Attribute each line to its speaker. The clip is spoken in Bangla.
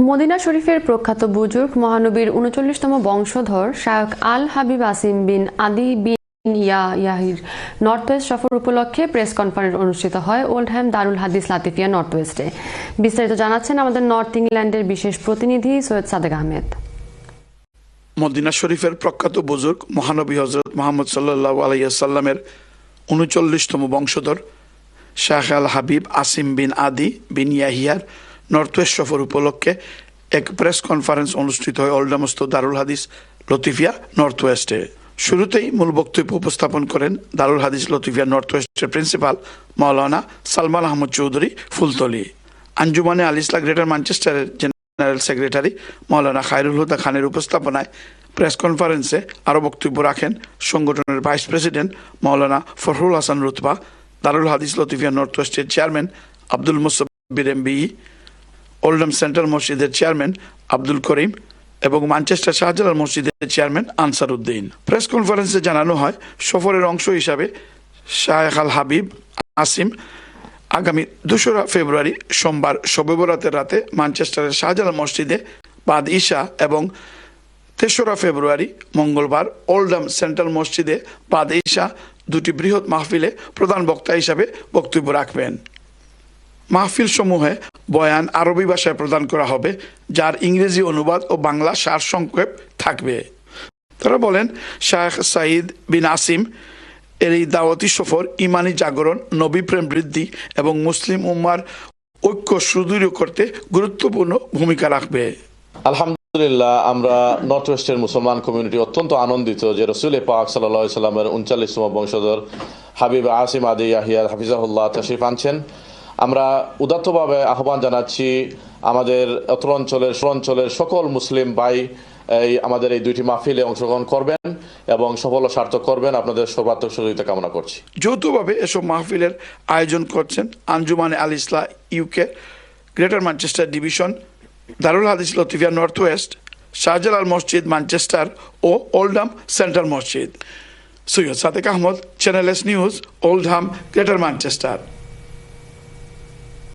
Speaker 1: মদিনা শরীফের প্রখ্যাত বুজুর্গ মহানবীর ৩৯তম বংশধর শায়খ আল হাবিব আসিম বিন আদি বিন ইয়াহির নর্থ ওয়েস্ট সফর উপলক্ষে প্রেস কনফারেন্স অনুষ্ঠিত হয় ওল্ডহ্যাম দারুল হাদিস লাতিফিয়া নর্থ ওয়েস্টে। বিস্তারিত জানাচ্ছেন আমাদের নর্থ ইংল্যান্ডের বিশেষ প্রতিনিধি সৈয়দ সাদেক আহমেদ।
Speaker 2: মদিনা শরীফের প্রখ্যাত বুজুর্গ মহানবী হযরত মুহাম্মদ সাল্লাল্লাহু আলাইহি ওয়াসাল্লামের ৩৯তম বংশধর শায়খ আল হাবিব আসিম বিন আদি বিন ইয়াহিয়ার নর্থ ওয়েস্ট সফর উপলক্ষে এক প্রেস কনফারেন্স অনুষ্ঠিত হয় ওল্ডহ্যামস্থ দারুল হাদিস লতিফিয়া নর্থ ওয়েস্টে। শুরুতেই মূল বক্তব্য উপস্থাপন করেন দারুল হাদিস লতিফিয়া নর্থ ওয়েস্টের প্রিন্সিপাল মাওলানা সালমান আহমদ চৌধুরী ফুলতলি। আঞ্জুমানে আল ইসলাহ গ্রেটার ম্যানচেস্টারের জেনারেল সেক্রেটারি মাওলানা খায়রুল হুদা খানের উপস্থাপনায় প্রেস কনফারেন্সে আরও বক্তব্য রাখেন সংগঠনের vice president Maulana Farhul Hasan Rutba, Darul Hadis Latifia north ওয়েস্টের chairman Abdul Musabbir MBE, Oldham central মসজিদের চেয়ারম্যান আব্দুল করিম এবং ম্যানচেস্টার শাহজালাল মসজিদের চেয়ারম্যান আনসার উদ্দিন। প্রেস কনফারেন্সে জানানো হয়, সফরের অংশ হিসাবে শায়খ আল হাবিব আসিম আগামী ২রা ফেব্রুয়ারি সোমবার শবে বরাতের রাতে ম্যানচেস্টারের শাহজালাল মসজিদে বাদ ইশা এবং ৩রা ফেব্রুয়ারি মঙ্গলবার ওল্ডহ্যাম সেন্ট্রাল মসজিদে বাদ ইশা দুটি বৃহৎ মাহফিলে প্রধান বক্তা হিসাবে বক্তব্য রাখবেন। মাহফিল সমূহে বয়ান আরবি ভাষায় প্রদান করা হবে, যার ইংরেজি অনুবাদ ও বাংলা সারসংক্ষেপ থাকবে। তারা বলেন, শায়খ সাঈদ বিন আসিম এর এই দাওয়াতি সফর ইমানি জাগরণ, নবী প্রেম বৃদ্ধি এবং মুসলিম উম্মার ঐক্য সুদৃঢ় করতে গুরুত্বপূর্ণ ভূমিকা রাখবে।
Speaker 3: আলহামদুলিল্লাহ, আমরা নর্থ ওয়েস্টের মুসলমান কমিউনিটি অত্যন্ত আনন্দিত যে রসুল পাক সাল্লাল্লাহু আলাইহি সাল্লামের ৩৯তম বংশধর হাবিব আসিম আদি ইয়াহিয়া হাফিজাহুল্লাহ তাশরিফ আনছেন। আমরা উদাত্তভাবে আহ্বান জানাচ্ছি আমাদের অত্র অঞ্চলের সকল মুসলিম ভাই আমাদের এই দুইটি মাহফিলে অংশগ্রহণ করবেন এবং সফল ও সার্থক করবেন। আপনাদের সর্বাত্মক সহযোগিতা কামনা করছি।
Speaker 2: যৌথভাবে এসব মাহফিলের আয়োজন করছেন আঞ্জুমানে Al ইসলাহ UK greater Manchester division, দারুল হাদিস লতিফিয়া নর্থ ওয়েস্ট, শাহজালাল মসজিদ ম্যানচেস্টার ও ওল্ডহ্যাম সেন্ট্রাল মসজিদ। Syed Sadek Ahmed, channel S news, Oldham greater Manchester.